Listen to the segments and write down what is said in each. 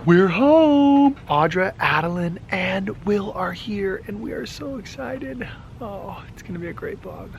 We're home! Audra, Adalynn, and Will are here, and we are so excited. Oh, it's gonna be a great vlog.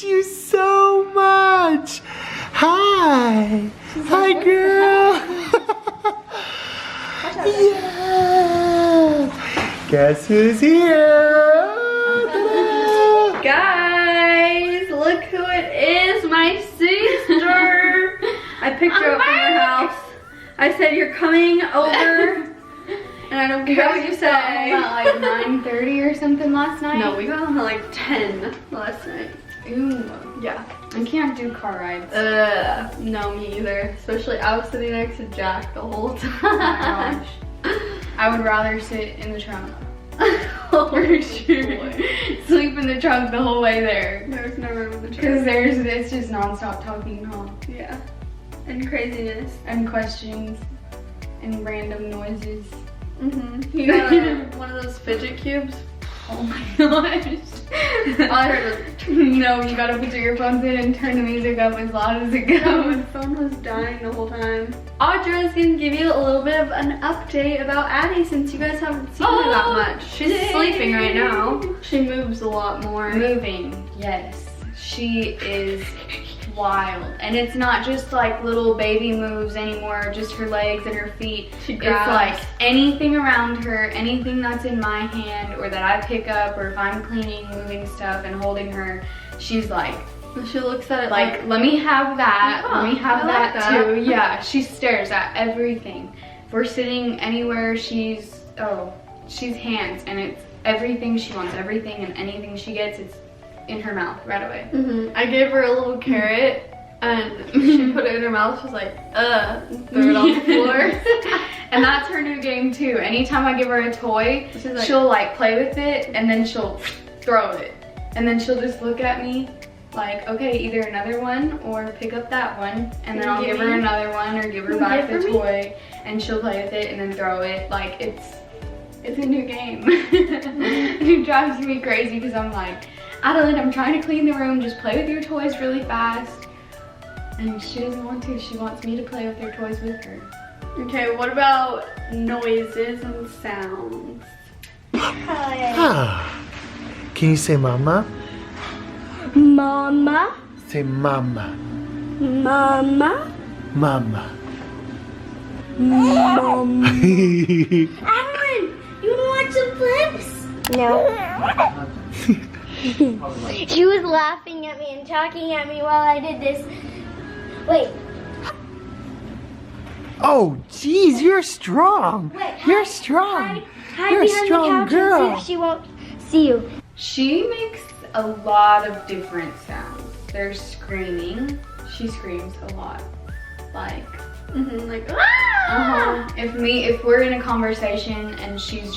You so much. Hi. Hi, girl. Yeah. Guess who's here? Guys, look who it is, my sister. I picked her up from her house. I said, you're coming over. And I don't care what you say. At like 9:30 or something last night? No, we got home at like 10 last night. Ooh. Yeah. I can't do car rides. No, me either. Especially I was sitting next to Jack the whole time. Oh my gosh. I would rather sit in the trunk. For sure. Sleep in the trunk the whole way there. There's no room in the Because trunk. it's just non-stop talking, huh? Yeah. And craziness. And questions. And random noises. Mm-hmm. You got one of those fidget cubes? Oh my gosh. All I heard was, no, you gotta put your earphones in and turn the music up as loud as it no, goes. my phone was dying the whole time. Audra is gonna give you a little bit of an update about Addie since you guys haven't seen her that much. She's sleeping right now. She moves a lot more. Moving, yes. She is wild. And it's not just like little baby moves anymore, just her legs and her feet. She It's grabs. like anything around her, anything that's in my hand or that I pick up, or if I'm cleaning, moving stuff and holding her, she's like, She looks at it like, let me have that, Huh, let me have I like that too. Yeah, she stares at everything. If we're sitting anywhere, she's hands, and it's everything she wants, everything and anything she gets, it's in her mouth right away. I gave her a little carrot and she put it in her mouth. She was like, and threw it on the floor. And that's her new game too. Anytime I give her a toy, Like, she'll like play with it and then she'll throw it. And then she'll just look at me like, okay, either another one or pick up that one. And then I'll give her another one or give her back the toy and she'll play with it and then throw it. Like it's a new game. It drives me crazy because I'm like, Adalynn, I'm trying to clean the room, just play with your toys really fast. And she doesn't want to, she wants me to play with her toys with her. Okay, what about noises and sounds? Ah. Can you say mama? Mama, Say mama. mama, Mama. mom. Adalynn, You want some flips? No. She was laughing at me and talking at me while I did this. Wait. oh, geez, you're strong. Wait, You're strong. Hide You're a behind strong the couch girl. and see if she won't see you. She makes a lot of different sounds. There's screaming. She screams a lot. Like, Like, ah! if we're in a conversation and she's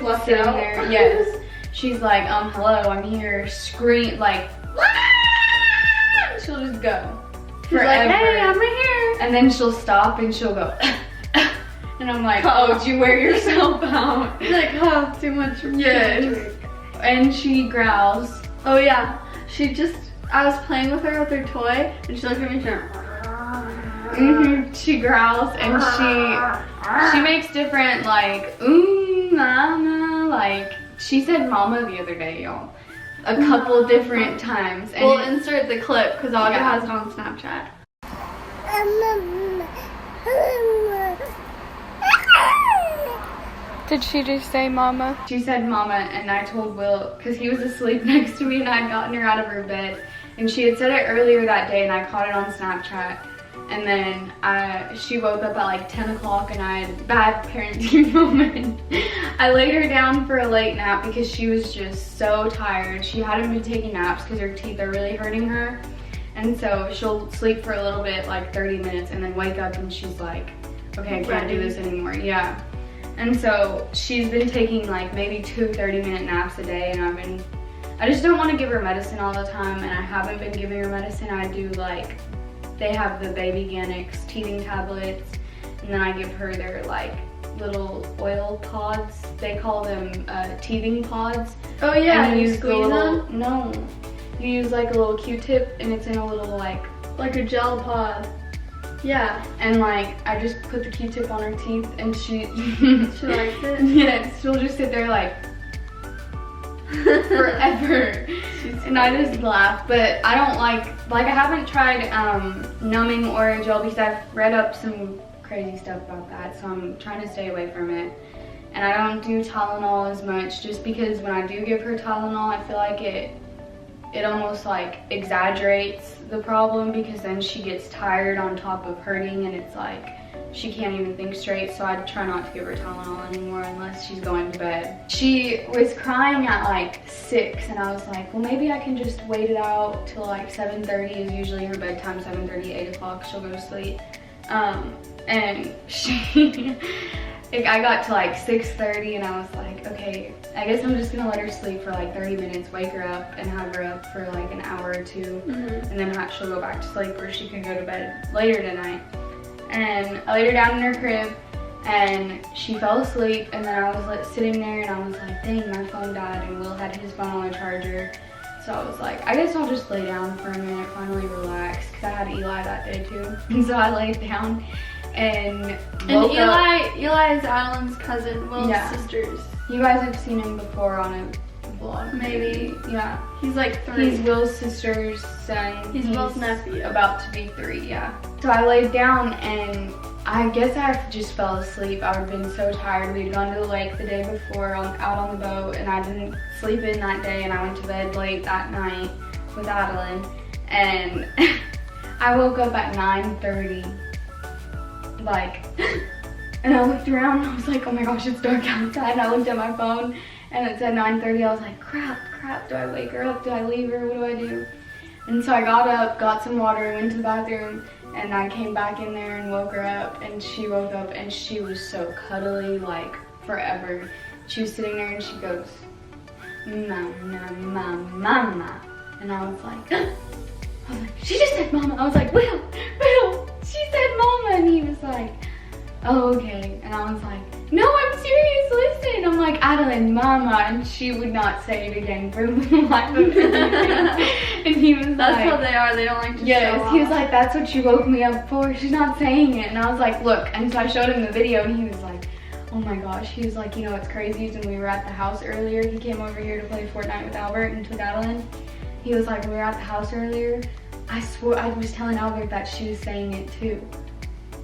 left sitting out. there, yes. She's like, hello, I'm here, scream, like, ah! She'll just go. She's Forever. like, hey, I'm right here. And then she'll stop and she'll go, and I'm like, oh, did you wear yourself out? She's like, oh, too much. Yes. And she growls. Oh yeah, I was playing with her toy, and she looked at me and she went, She growls and she makes different like mama, like she said mama the other day, y'all, a couple different times. And we'll insert the clip because Audra Yeah. has it on Snapchat. Did she just say mama? she said mama, and I told Will, because he was asleep next to me and I had gotten her out of her bed, and she had said it earlier that day and I caught it on Snapchat. And then she woke up at like 10 o'clock and I had bad parenting moment. I laid her down for a late nap because she was just so tired. She hadn't been taking naps because her teeth are really hurting her. And so she'll sleep for a little bit, like 30 minutes, and then wake up and she's like, okay, I can't do this anymore. Yeah. And so she's been taking like maybe 2 30-minute naps a day, and I just don't want to give her medicine all the time, and I haven't been giving her medicine. I do like, they have the Baby Ganix teething tablets, and then I give her their like little oil pods. They call them teething pods. Oh yeah, and you use squeeze them? No, you use like a little Q-tip, and it's in a little like a gel pod. Yeah. And like, I just put the Q-tip on her teeth, and she likes it? Yeah, she'll just sit there like forever. And I just laugh, but I don't like I haven't tried numbing or gel because I've read up some crazy stuff about that, so I'm trying to stay away from it. And I don't do Tylenol as much, just because when I do give her Tylenol, I feel like it almost like exaggerates the problem, because then she gets tired on top of hurting, and it's like she can't even think straight. So I try not to give her Tylenol anymore unless she's going to bed. She was crying at like 6, and I was like, well, maybe I can just wait it out till like 7:30 is usually her bedtime. 7:30, 8 o'clock, she'll go to sleep. And I got to like 6:30, and I was like, okay, I guess I'm just gonna let her sleep for like 30 minutes, wake her up, and have her up for like an hour or 2, and then she'll go back to sleep, or she can go to bed later tonight. And I laid her down in her crib, and she fell asleep, and then I was like sitting there, and I was like, dang, my phone died, and Will had his phone on the charger. So I was like, I guess I'll just lay down for a minute, finally relax, because I had Eli that day too. And so I laid down and woke up. Eli is Adelynn's cousin, Will's sisters. You guys have seen him before on a vlog. Maybe. Yeah. He's like 3. He's Will's sister's son. He's Will's nephew. About to be 3, yeah. So I laid down, and I guess I just fell asleep. I had been so tired. We'd gone to the lake the day before out on the boat, and I didn't sleep in that day, and I went to bed late that night with Adalynn. And I woke up at 9:30, like, and I looked around, and I was like, oh my gosh, it's dark outside. And I looked at my phone, and it said 9:30. I was like, crap, do I wake her up? Do I leave her? What do I do? And so I got up, got some water, went to the bathroom, and I came back in there and woke her up, and she woke up, and she was so cuddly, like forever. She was sitting there, and she goes, mama, mama. And I was like, she just said mama. I was like, Will, she said mama. And he was like, oh, okay. And I was like, no, I'm serious, listen. I'm like, Adalynn, mama. And she would not say it again for the life of me. And he was That's like, how they are. They don't like to show yes, off. he was like, that's what you woke me up for. She's not saying it. And I was like, look. And so I showed him the video, and he was like, oh my gosh. He was like, you know what's crazy is when we were at the house earlier, he came over here to play Fortnite with Albert and took Adalynn. He was like, when we were at the house earlier, I swore I was telling Albert that she was saying it too.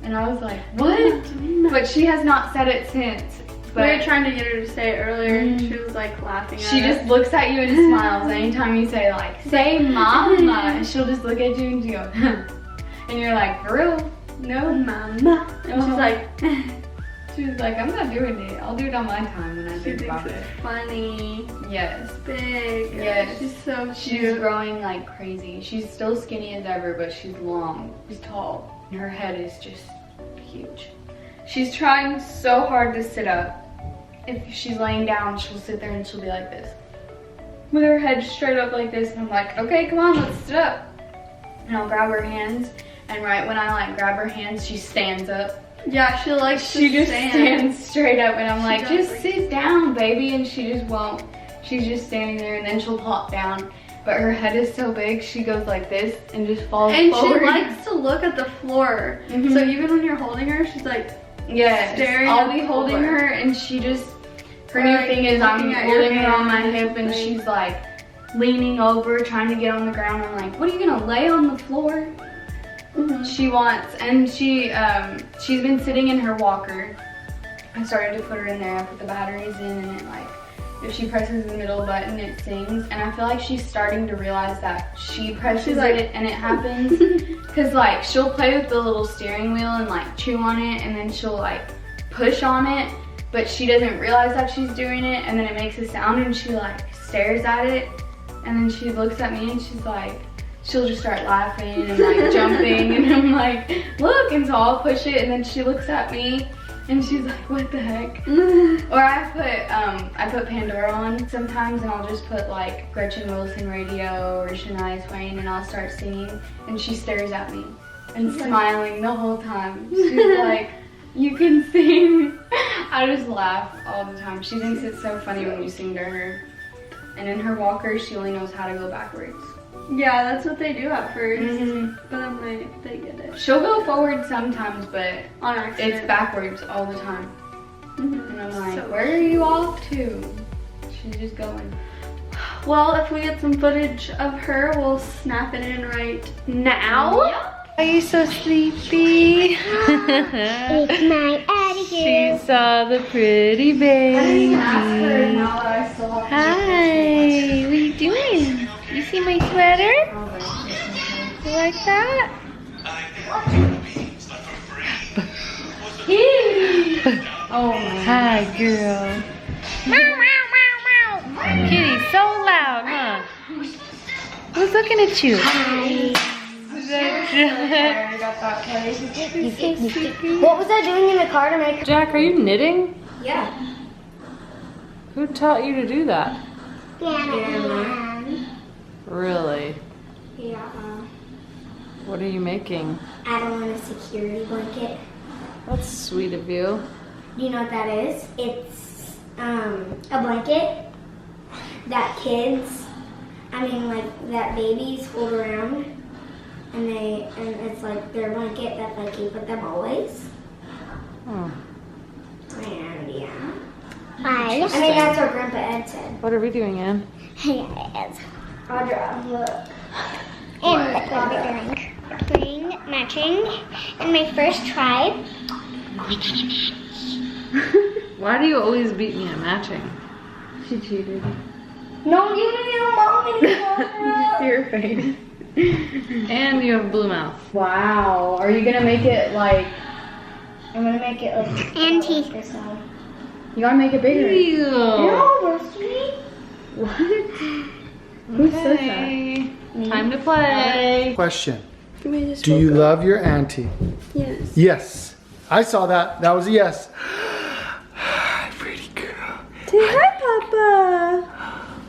And I was like, what? But she has not said it since. But we were trying to get her to say it earlier, and she was like laughing at she us. just looks at you and smiles anytime you say like, say mama. And she'll just look at you and she goes, and you're like, for real? No, mama. And she's like, she was like, I'm not doing it. I'll do it on my time when I she think thinks about it. it's funny. Yes. Big. Yes. She's so cute. She's growing like crazy. She's still skinny as ever, but she's long. She's tall. And her head is just huge. She's trying so hard to sit up. If she's laying down, she'll sit there and she'll be like this, with her head straight up like this. And I'm like, okay, come on, let's sit up. And I'll grab her hands. And right when I like grab her hands, she stands up. Yeah, she likes to She just stand. stands straight up, and I'm She like, does just sit down, baby. And she just won't. She's just standing there, and then she'll plop down. But her head is so big, she goes like this and just falls And forward. she likes to look at the floor. Mhm. So even when you're holding her, she's like, yes, staring I'll at be the holding floor. her, and she just, her Or, new like, thing is I'm looking at your holding her on my hands, hip, and like- she's like leaning over, trying to get on the ground. I'm like, what are you gonna lay on the floor? She wants, and she's been sitting in her walker. I started to put her in there. I put the batteries in, and it like, if she presses the middle button, it sings. And I feel like she's starting to realize that she presses like- it and it happens. Cause like she'll play with the little steering wheel and like chew on it, and then she'll like push on it, but she doesn't realize that she's doing it, and then it makes a sound, and she like stares at it, and then she looks at me and she's like, she'll just start laughing and like jumping, and I'm like, look, and so I'll push it, and then she looks at me, And she's like, what the heck? Or I put Pandora on sometimes, and I'll just put like Gretchen Wilson radio or Shania Twain, and I'll start singing, and she stares at me and smiling the whole time. She's like, you can sing. I just laugh all the time. She thinks it's so funny when you sing to her. And in her walker, she only knows how to go backwards. Yeah, that's what they do at first. But then they get it. She'll go forward sometimes, but On accident. it's backwards all the time. And I'm like, where are you off to? She's just going. Well, if we get some footage of her, we'll snap it in right now. Yeah. Are you so sleepy? It's my attitude. She saw the pretty baby. Hi, what are you doing? You see my sweater? You like that? Oh my. Hi, girl. Kitty's so loud, huh? Who's looking at you? What was I doing in the car to make her? Jack, are you knitting? Yeah. Who taught you to do that? Yeah. Really? Yeah. What are you making? I don't want a security blanket. That's sweet of you. Do you know what that is? It's a blanket that that babies hold around, and it's like their blanket that they keep with them always. Oh. And yeah. I mean, that's what Grandpa Ed said. What are we doing, Ann? Yes. Audra, look. And look what we're doing. Playing matching. And my first try. Why do you always beat me at matching? She cheated. No, you didn't want me to See her face. And you have a blue mouth. Wow. Are you gonna make it like? I'm gonna make it like Auntie. this one. You gotta make it bigger. Ew. No, Darci. What? Who says that? Time to play. Question. Give me this Do you love your auntie? Yes. Yes. I saw that. That was a yes. Pretty girl. Say hi, Papa.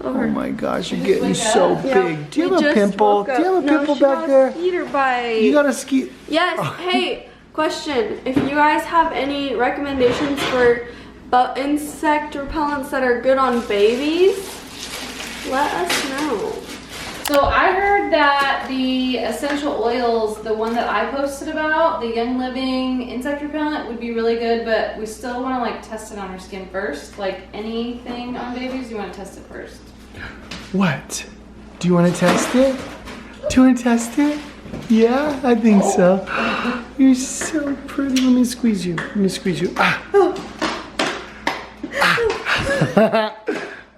Oh my gosh, you're getting so big. Do you We have a just pimple? woke Do you up. have a No, pimple she got back a there? Skeeter bite. You got a ski. Yes. Hey, question. If you guys have any recommendations for insect repellents that are good on babies, let us know. So I heard that the essential oils, the one that I posted about, the Young Living insect repellent would be really good, but we still want to like test it on our skin first. Like anything on babies, you want to test it first. What? Do you want to test it? Do you want to test it? Yeah, I think so. You're so pretty. Let me squeeze you. Let me squeeze you.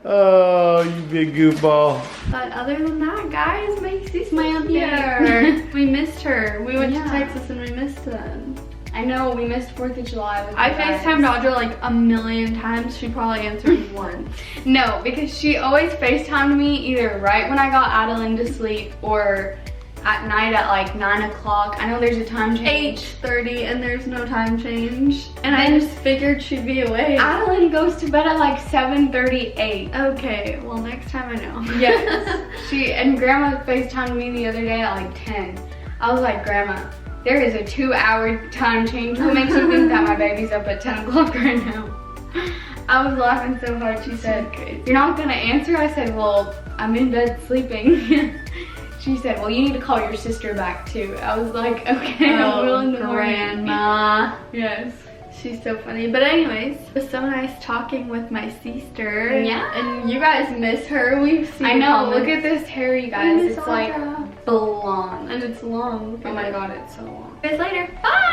Oh, you big goofball. But other than that, guys, Macy's my here. We missed her. We went to Texas and we missed them. I know, we missed 4th of July with I you guys. FaceTimed Audra like a million times. She probably answered once. No, because she always FaceTimed me either right when I got Adalynn to sleep or at night at like 9 o'clock. I know there's a time change. 8:30 and there's no time change. And I just figured she'd be awake. Adalynn goes to bed at like 7:38. Okay, well next time I know. Yes. And Grandma FaceTimed me the other day at like 10. I was like, Grandma, there is a 2-hour time change. What makes you think that my baby's up at 10 o'clock right now? I was laughing so hard. She said, you're not gonna answer? I said, well, I'm in bed sleeping. She said, well, you need to call your sister back too. I was like, okay, I will in the morning. Grandma. Yes. She's so funny. But anyways, it was so nice talking with my sister. Yeah. And you guys miss her. We've seen I know, comments. look at this hair, you guys. miss It's like Audra. blonde. And it's long. Oh my god, it's so long. See you guys later. Bye!